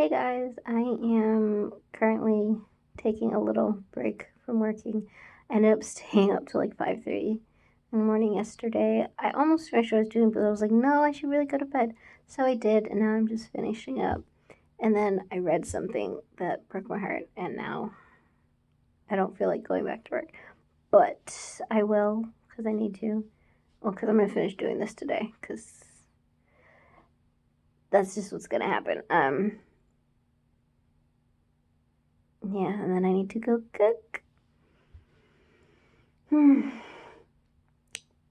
Hey guys, I am currently taking a little break from working. I ended up staying up till like 5:30 in the morning yesterday. I almost finished what I was doing, but I was like, no, I should really go to bed. So I did, and now I'm just finishing up. And then I read something that broke my heart, and now I don't feel like going back to work. But I will, because I need to. Well, because I'm going to finish doing this today, because that's just what's going to happen. Yeah, and then I need to go cook.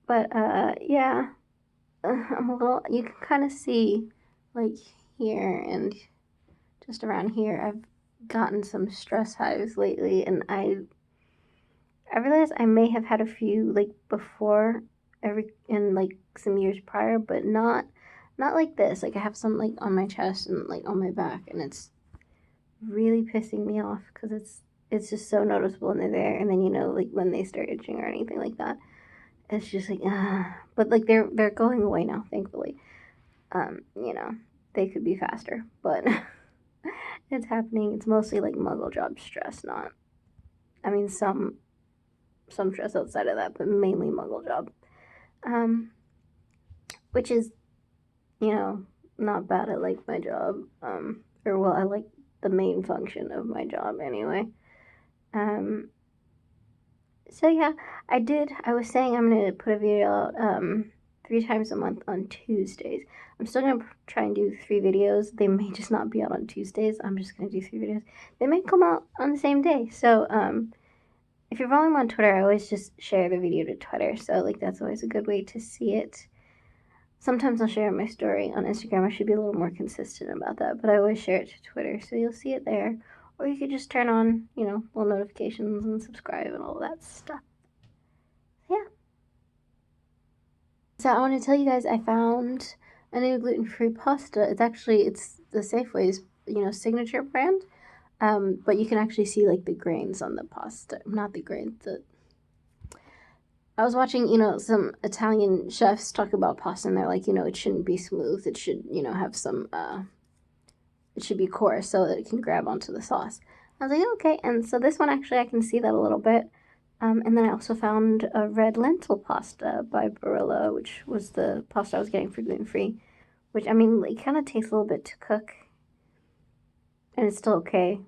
But yeah, I'm a little. You can kind of see, like here and just around here, I've gotten some stress hives lately, and I realized I may have had a few like before, in like some years prior, but not like this. Like I have some like on my chest and like on my back, and it's really pissing me off because it's just so noticeable and they're there, and then like when they start itching or anything like that. It's just like, but like they're going away now, thankfully. You know, they could be faster, but it's happening. It's mostly like muggle job stress, not. I mean, some stress outside of that, but mainly muggle job. Which is not bad. I like my job. Or well, I like the main function of my job anyway. So yeah, I was saying I'm gonna put a video out 3 times a month on Tuesdays. I'm still gonna try and do 3 videos. They may just not be out on Tuesdays. I'm just gonna do 3 videos. They may come out on the same day. So if you're following me on Twitter, I always just share the video to Twitter. So like that's always a good way to see it. Sometimes I'll share my story on Instagram. I should be a little more consistent about that, but I always share it to Twitter, so you'll see it there. Or you could just turn on, little notifications and subscribe and all that stuff. Yeah. So I want to tell you guys I found a new gluten-free pasta. It's the Safeway's, signature brand. But you can actually see like the grains on the pasta. Not the grains, I was watching, some Italian chefs talk about pasta, and they're like, it shouldn't be smooth. It should, have some, it should be coarse so that it can grab onto the sauce. I was like, okay. And so this one, actually, I can see that a little bit. And then I also found a red lentil pasta by Barilla, which was the pasta I was getting for gluten-free, which, I mean, it kind of takes a little bit to cook, and it's still okay.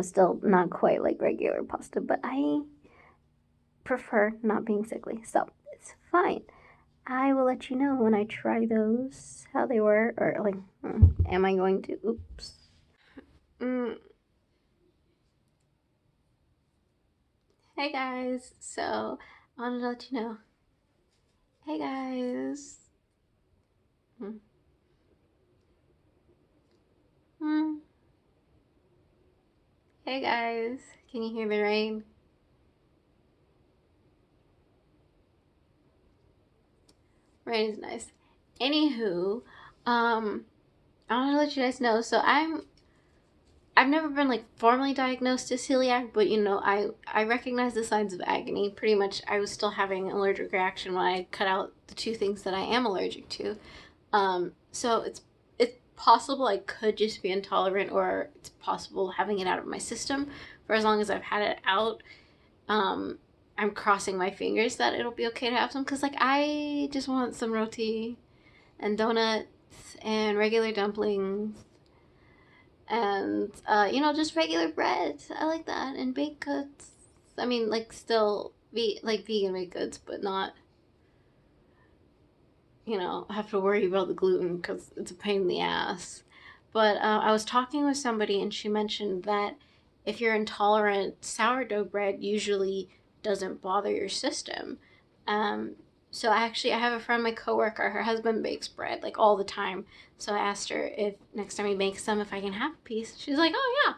Still not quite like regular pasta, but I prefer not being sickly, so it's fine. I will let you know when I try those, how they were, or like, am I going to? Oops. Hey guys, so I wanted to let you know. Hey guys. Hey guys, can you hear the rain? Rain is nice. Anywho, I want to let you guys know. So I've never been like formally diagnosed as celiac, but I recognize the signs of agony. Pretty much, I was still having an allergic reaction when I cut out the 2 things that I am allergic to. So it's possible I could just be intolerant, or it's possible having it out of my system. For as long as I've had it out, I'm crossing my fingers that it'll be okay to have some, because like I just want some roti and donuts and regular dumplings and just regular bread. I like that, and baked goods. I mean, like still be like vegan baked goods, but not have to worry about the gluten because it's a pain in the ass. But I was talking with somebody, and she mentioned that if you're intolerant, sourdough bread usually doesn't bother your system. So I have a friend, my coworker, her husband bakes bread like all the time. So I asked her if next time he makes some, if I can have a piece. She's like, oh yeah,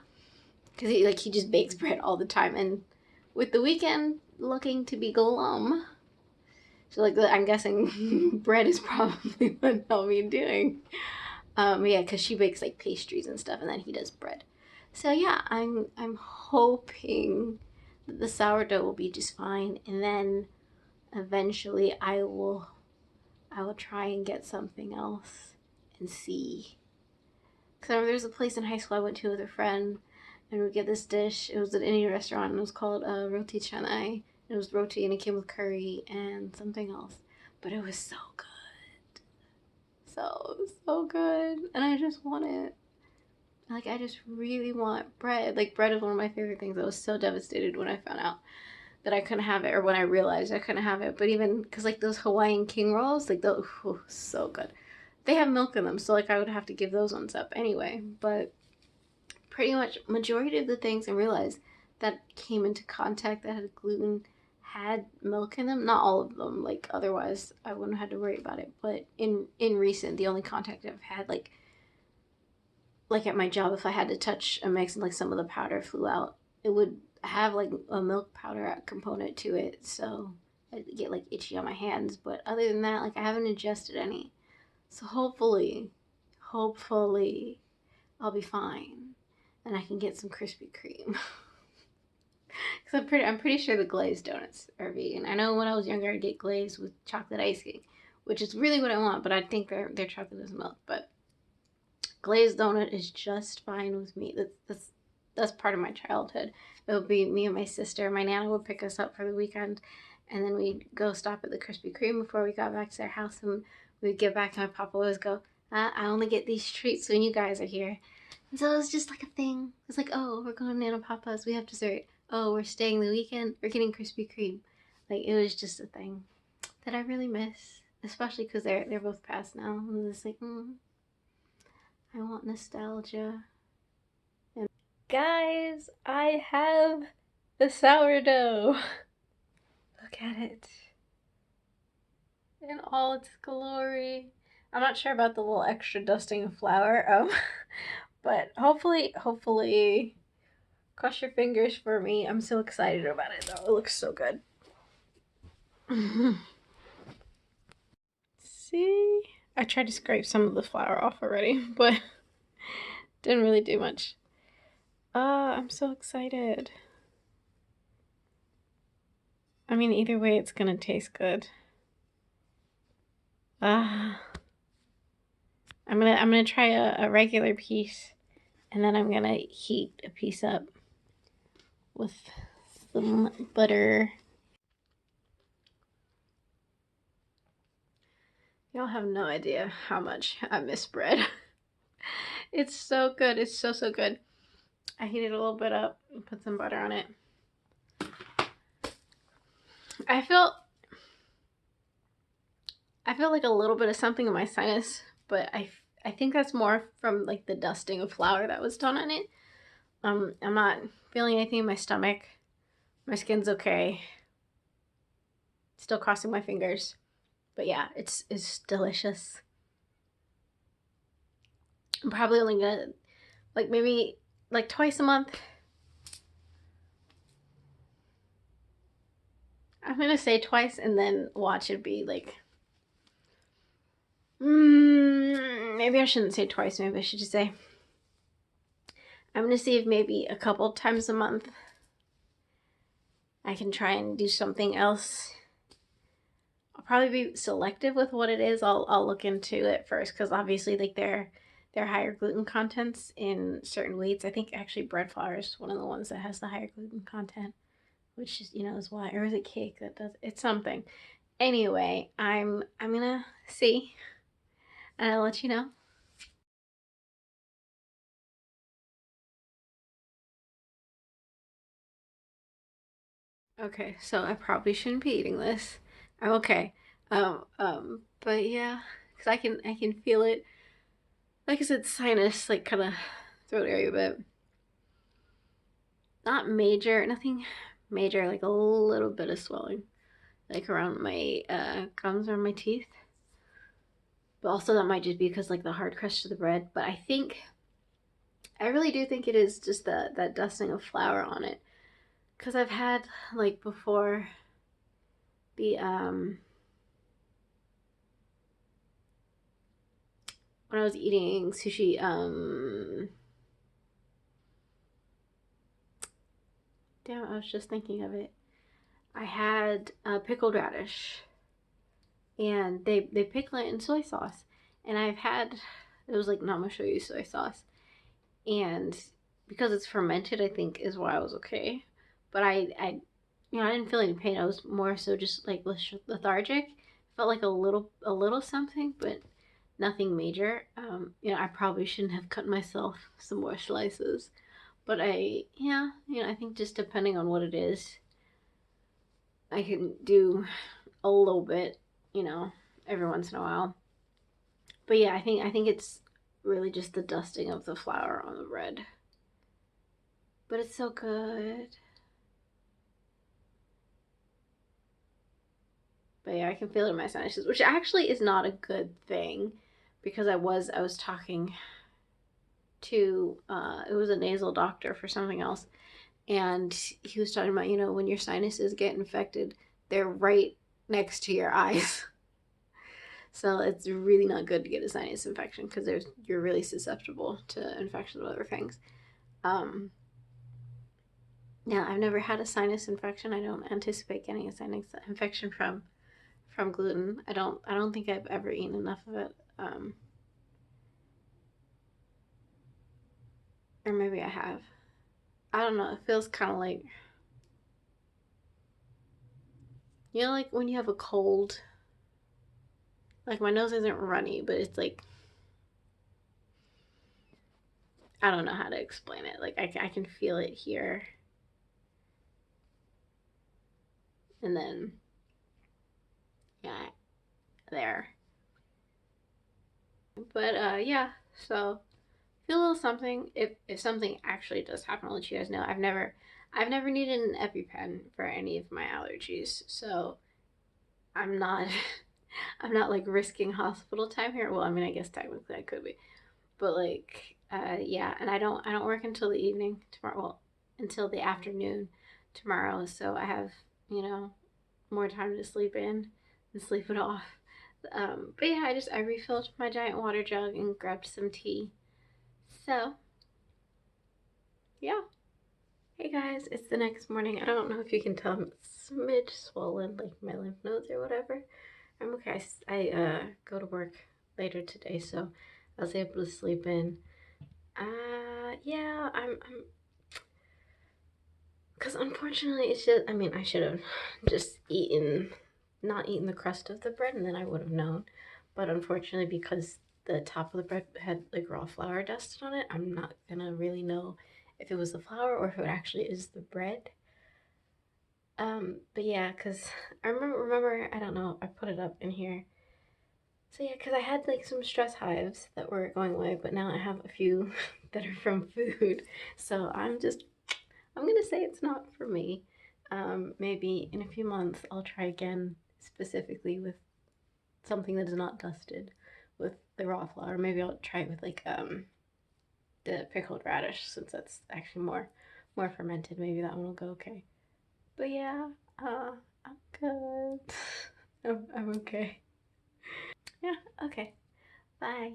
because he just bakes bread all the time. And with the weekend looking to be glum, so like I'm guessing bread is probably what they'll be doing. Yeah, because she bakes like pastries and stuff, and then he does bread. So yeah, I'm hoping that the sourdough will be just fine, and then eventually I will try and get something else and see. there was a place in high school I went to with a friend, and we'd get this dish. It was an Indian restaurant, and it was called Roti Canai. It was roti, and it came with curry and something else. But it was so good. So good. And I just want it. Like, I just really want bread. Like, bread is one of my favorite things. I was so devastated when I found out that I couldn't have it, or when I realized I couldn't have it. But even, because, like, those Hawaiian king rolls, like, those, so good. They have milk in them, so, like, I would have to give those ones up anyway. But pretty much majority of the things I realized that came into contact that had gluten had milk in them. Not all of them, like, otherwise I wouldn't have had to worry about it. But in recent, the only contact I've had, like at my job, if I had to touch a mix and like some of the powder flew out, it would have like a milk powder component to it, so I'd get like itchy on my hands. But other than that, like, I haven't ingested any, so hopefully I'll be fine and I can get some Krispy Kreme. Because I'm pretty sure the glazed donuts are vegan. I know when I was younger I'd get glazed with chocolate icing, which is really what I want, but I think their chocolate is milk. But glazed donut is just fine with me. That's part of my childhood. It would be me and my sister. My nana would pick us up for the weekend, and then we'd go stop at the Krispy Kreme before we got back to their house, and we'd get back, and my papa would always go, I only get these treats when you guys are here. And so it was just like a thing. It's like, oh, we're going to Nana Papa's, we have dessert. Oh, we're staying the weekend, we're getting Krispy Kreme. Like, it was just a thing that I really miss, especially because they're both passed now. I'm just like, I want nostalgia. And guys, I have the sourdough. Look at it in all its glory. I'm not sure about the little extra dusting of flour, but hopefully, cross your fingers for me. I'm so excited about it though. It looks so good. See? I tried to scrape some of the flour off already, but didn't really do much. I'm so excited. I mean, either way, it's gonna taste good. I'm gonna try a regular piece, and then I'm gonna heat a piece up with some butter. Y'all have no idea how much I miss bread. It's so good. It's so good. I heated a little bit up and put some butter on it. I feel like a little bit of something in my sinus, but I think that's more from like the dusting of flour that was done on it. I'm not feeling anything in my stomach. My skin's okay. Still crossing my fingers. But yeah, it's delicious. I'm probably only gonna, like, maybe like twice a month. I'm gonna say twice and then watch it be like, maybe I shouldn't say twice. Maybe I should just say, I'm gonna see if maybe a couple times a month I can try and do something else. I'll probably be selective with what it is. I'll look into it first, because obviously, like, there are higher gluten contents in certain wheats. I think actually bread flour is one of the ones that has the higher gluten content, which is, is why. Or is it cake that does? It's something. Anyway, I'm gonna see, and I'll let you know. Okay, so I probably shouldn't be eating this. I'm okay. But yeah, because I can feel it. Like I said, sinus, like, kind of throat area, but not major, nothing major, like a little bit of swelling, like around my gums or my teeth. But also that might just be because, like, the hard crust of the bread. But I really do think it is just that dusting of flour on it. Because I've had, like, before, the when I was eating sushi, damn, I was just thinking of it. I had pickled radish, and they pickle it in soy sauce. And I've had, it was like nama shoyu soy sauce, and because it's fermented, I think is why I was okay. But I I didn't feel any pain. I was more so just like lethargic. Felt like a little something, but nothing major. I probably shouldn't have cut myself some more slices, but I think just depending on what it is, I can do a little bit, every once in a while. But yeah, I think it's really just the dusting of the flour on the bread. But it's so good. But yeah, I can feel it in my sinuses, which actually is not a good thing because I was talking to it was a nasal doctor for something else, and he was talking about, when your sinuses get infected, they're right next to your eyes. So it's really not good to get a sinus infection because you're really susceptible to infections with other things. Um, yeah, I've never had a sinus infection. I don't anticipate getting a sinus infection from gluten. I don't think I've ever eaten enough of it. Or maybe I have. I don't know. It feels kind of like, like when you have a cold. Like my nose isn't runny, but it's like, I don't know how to explain it. Like I can feel it here, and then yeah, there. But yeah. So feel a little something. If something actually does happen, I'll let you guys know. I've never needed an EpiPen for any of my allergies, so I'm not I'm not like risking hospital time here. Well, I mean, I guess technically I could be, but like, yeah. And I don't work until the evening tomorrow. Well, until the afternoon tomorrow, so I have you know more time to sleep in and sleep it off. But yeah, I refilled my giant water jug and grabbed some tea. So yeah. Hey guys, it's the next morning. I don't know if you can tell I'm a smidge swollen, like my lymph nodes or whatever. I'm okay. I go to work later today, so I was able to sleep in. Yeah, I'm, because unfortunately it's just, I mean, I should have just not eaten the crust of the bread, and then I would have known. But unfortunately, because the top of the bread had like raw flour dusted on it, I'm not gonna really know if it was the flour or if it actually is the bread. But yeah, because I remember, I don't know, I put it up in here. So yeah, because I had like some stress hives that were going away, but now I have a few that are from food. So I'm gonna say it's not for me. Maybe in a few months I'll try again, specifically with something that is not dusted with the raw flour. Maybe I'll try it with like the pickled radish, since that's actually more fermented. Maybe that one will go okay. But yeah, uh, I'm good. I'm okay. Yeah, okay. Bye.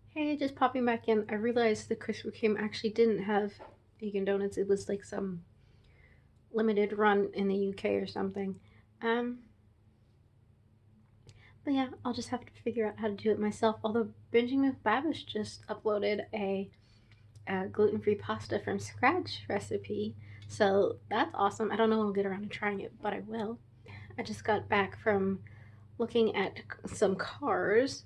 Hey, just popping back in. I realized the Krispy Kreme actually didn't have vegan donuts. It was like some limited run in the UK or something. Um, but yeah, I'll just have to figure out how to do it myself. Although Binging with Babish just uploaded a gluten-free pasta from scratch recipe, so that's awesome. I don't know when I'll get around to trying it, but I will. I just got back from looking at some cars.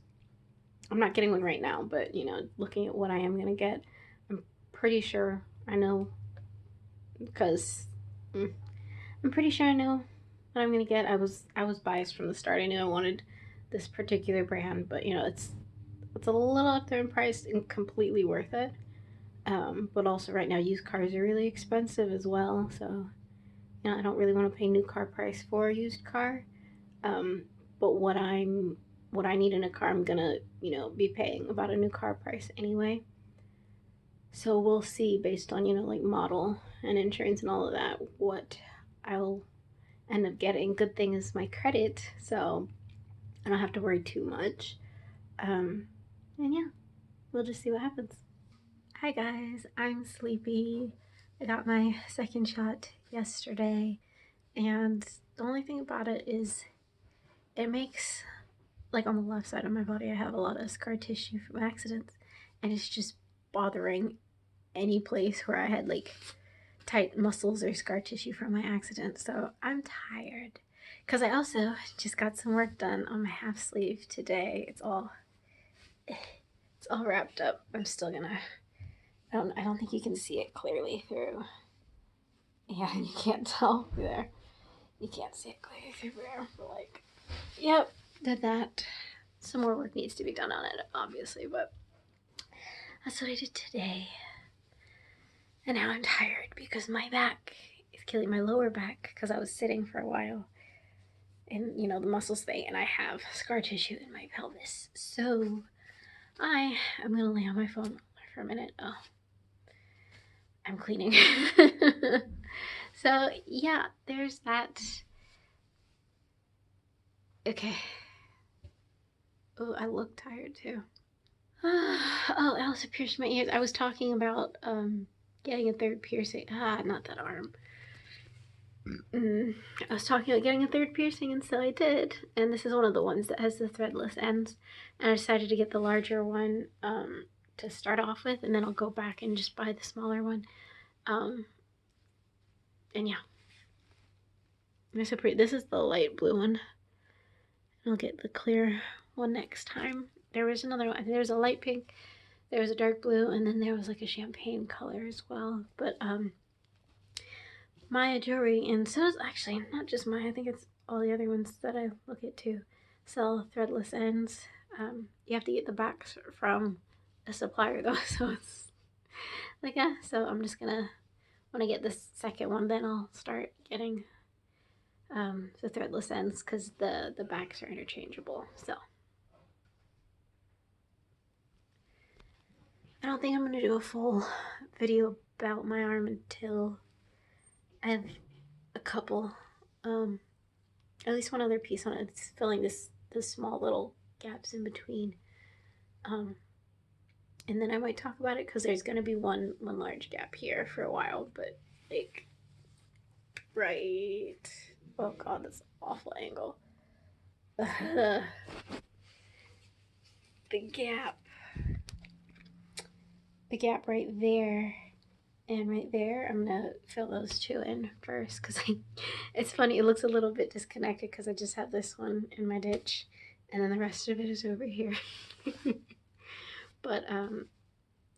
I'm not getting one right now, but looking at what I am gonna get, I'm pretty sure I know because I'm pretty sure I know what I'm gonna get. I was biased from the start. I knew I wanted this particular brand, but it's a little up there in price and completely worth it. But also right now used cars are really expensive as well, so I don't really want to pay new car price for a used car. Um, but what I need in a car, I'm gonna be paying about a new car price anyway. So we'll see based on like model and insurance and all of that what I'll end up getting. Good thing is my credit, so I don't have to worry too much. And yeah, we'll just see what happens. Hi guys, I'm sleepy. I got my second shot yesterday, and the only thing about it is it makes, like, on the left side of my body I have a lot of scar tissue from accidents, and it's just bothering any place where I had like tight muscles or scar tissue from my accident. So I'm tired because I also just got some work done on my half sleeve today. It's all wrapped up. I'm still gonna, I don't think you can see it clearly through. Yeah, you can't tell there. You can't see it clearly through there, but like, yep, did that. Some more work needs to be done on it, obviously, but that's what I did today. And now I'm tired because my back is killing my lower back because I was sitting for a while. And, you know, the muscles thing, and I have scar tissue in my pelvis. So I am going to lay on my phone for a minute. Oh, I'm cleaning. So, yeah, there's that. Okay. Oh, I look tired too. Oh, it also pierced my ears. I was talking about getting a third piercing. Not that arm. I was talking about getting a third piercing, and so I did. And this is one of the ones that has the threadless ends. And I decided to get the larger one to start off with, and then I'll go back and just buy the smaller one. And yeah. They're so pretty. This is the light blue one. I'll get the clear one next time. There was another one. There was a light pink, there was a dark blue, and then there was like a champagne color as well. But Maya Jewelry, and so does actually not just Maya, I think it's all the other ones that I look at too, sell threadless ends. You have to get the backs from a supplier though, so it's like, yeah, so I'm just gonna, when I get this second one, then I'll start getting the threadless ends because the backs are interchangeable. So I don't think I'm gonna do a full video about my arm until I have a couple, at least one other piece on it. It's filling this small little gaps in between, and then I might talk about it because there's gonna be one large gap here for a while, but like right. Oh god, that's an awful angle. The gap right there and right there. I'm gonna fill those two in first because it's funny, it looks a little bit disconnected because I just have this one in my ditch and then the rest of it is over here. But I'm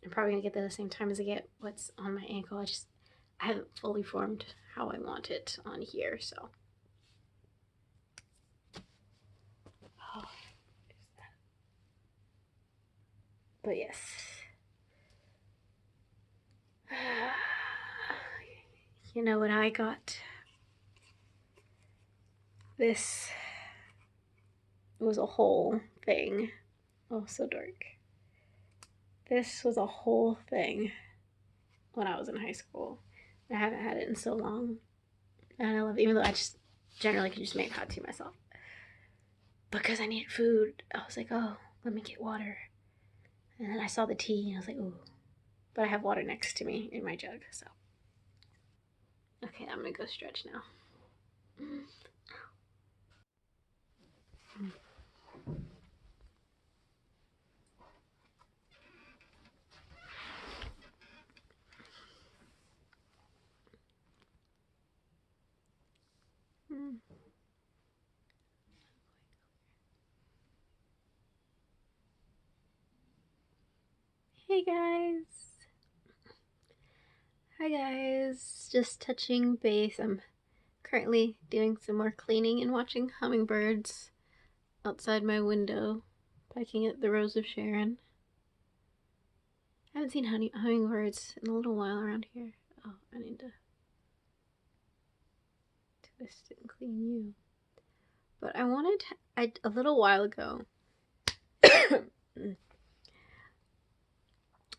probably gonna get that at the same time as I get what's on my ankle. I haven't fully formed how I want it on here, so. Oh, but yes. You know what I got? This was a whole thing. Oh, so dark. This was a whole thing when I was in high school. I haven't had it in so long. And I love it, even though I just generally can just make hot tea myself. Because I needed food, I was like, oh, let me get water. And then I saw the tea and I was like, ooh. But I have water next to me in my jug, so. Okay, I'm gonna go stretch now. Hey guys. Hi guys. Just touching base. I'm currently doing some more cleaning and watching hummingbirds outside my window, pecking at the Rose of Sharon. I haven't seen hummingbirds in a little while around here. Oh, I need to twist and clean you. But I wanted, a little while ago.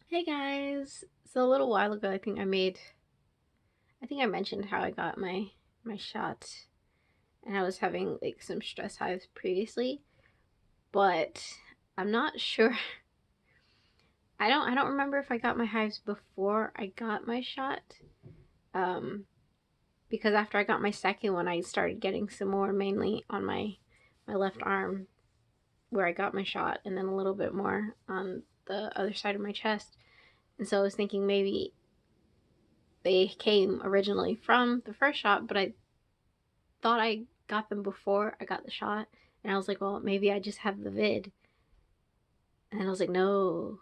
Hey guys. So a little while ago, I think I mentioned how I got my shot, and I was having like some stress hives previously, but I'm not sure. I don't remember if I got my hives before I got my shot, because after I got my second one, I started getting some more, mainly on my left arm where I got my shot, and then a little bit more on the other side of my chest. And so I was thinking maybe they came originally from the first shot, but I thought I got them before I got the shot. And I was like, well, maybe I just have the vid. And I was like, no.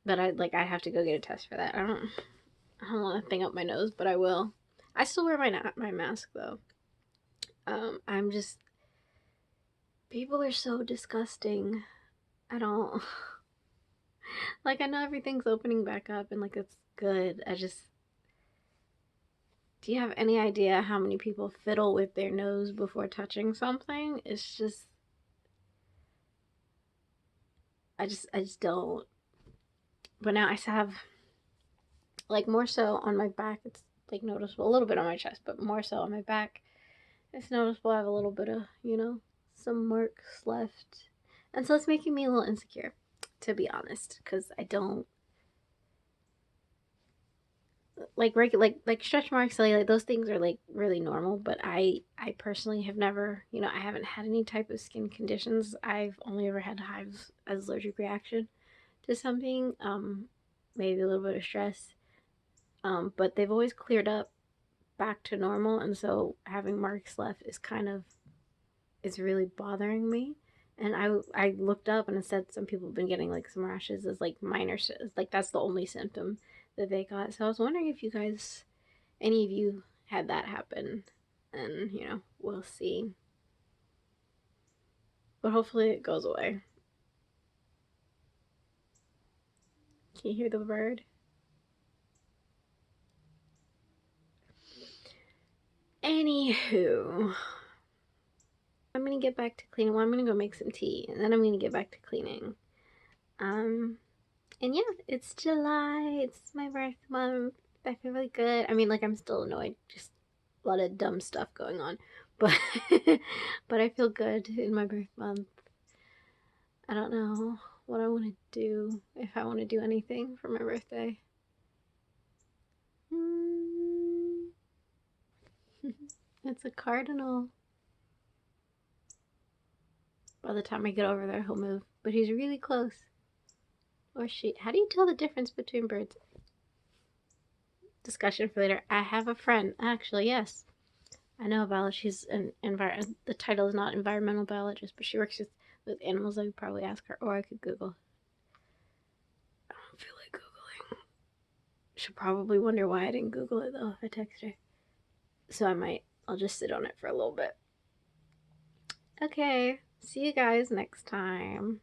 But I have to go get a test for that. I don't want to thing up my nose, but I will. I still wear my mask though. I'm just, people are so disgusting. I don't like, I know everything's opening back up and like it's good. Do you have any idea how many people fiddle with their nose before touching something? It's just, I just don't. But now I have, like, more so on my back, it's like noticeable, a little bit on my chest, but more so on my back. It's noticeable I have a little bit of, some marks left. And so it's making me a little insecure, to be honest, because I don't like stretch marks, like those things are like really normal, but I personally have never, I haven't had any type of skin conditions. I've only ever had hives as allergic reaction to something, maybe a little bit of stress, but they've always cleared up back to normal, and so having marks left is really bothering me. And I looked up and it said some people have been getting like some rashes as like minor, like that's the only symptom that they got. So I was wondering if any of you had that happen, and we'll see. But hopefully it goes away. Can you hear the bird? Anywho, I'm gonna get back to cleaning. Well, I'm gonna go make some tea, and then I'm gonna get back to cleaning. And yeah, it's July. It's my birth month. I feel really good. I mean, like, I'm still annoyed. Just a lot of dumb stuff going on. But but I feel good in my birth month. I don't know what I want to do, if I want to do anything for my birthday. It's a cardinal. By the time I get over there, he'll move. But he's really close. Or she. How do you tell the difference between birds? Discussion for later. I have a friend. Actually, yes. I know a biologist. She's the title is not environmental biologist, but she works with animals. I could probably ask her, or I could Google. I don't feel like Googling. She'll probably wonder why I didn't Google it though if I text her. So I'll just sit on it for a little bit. Okay, see you guys next time.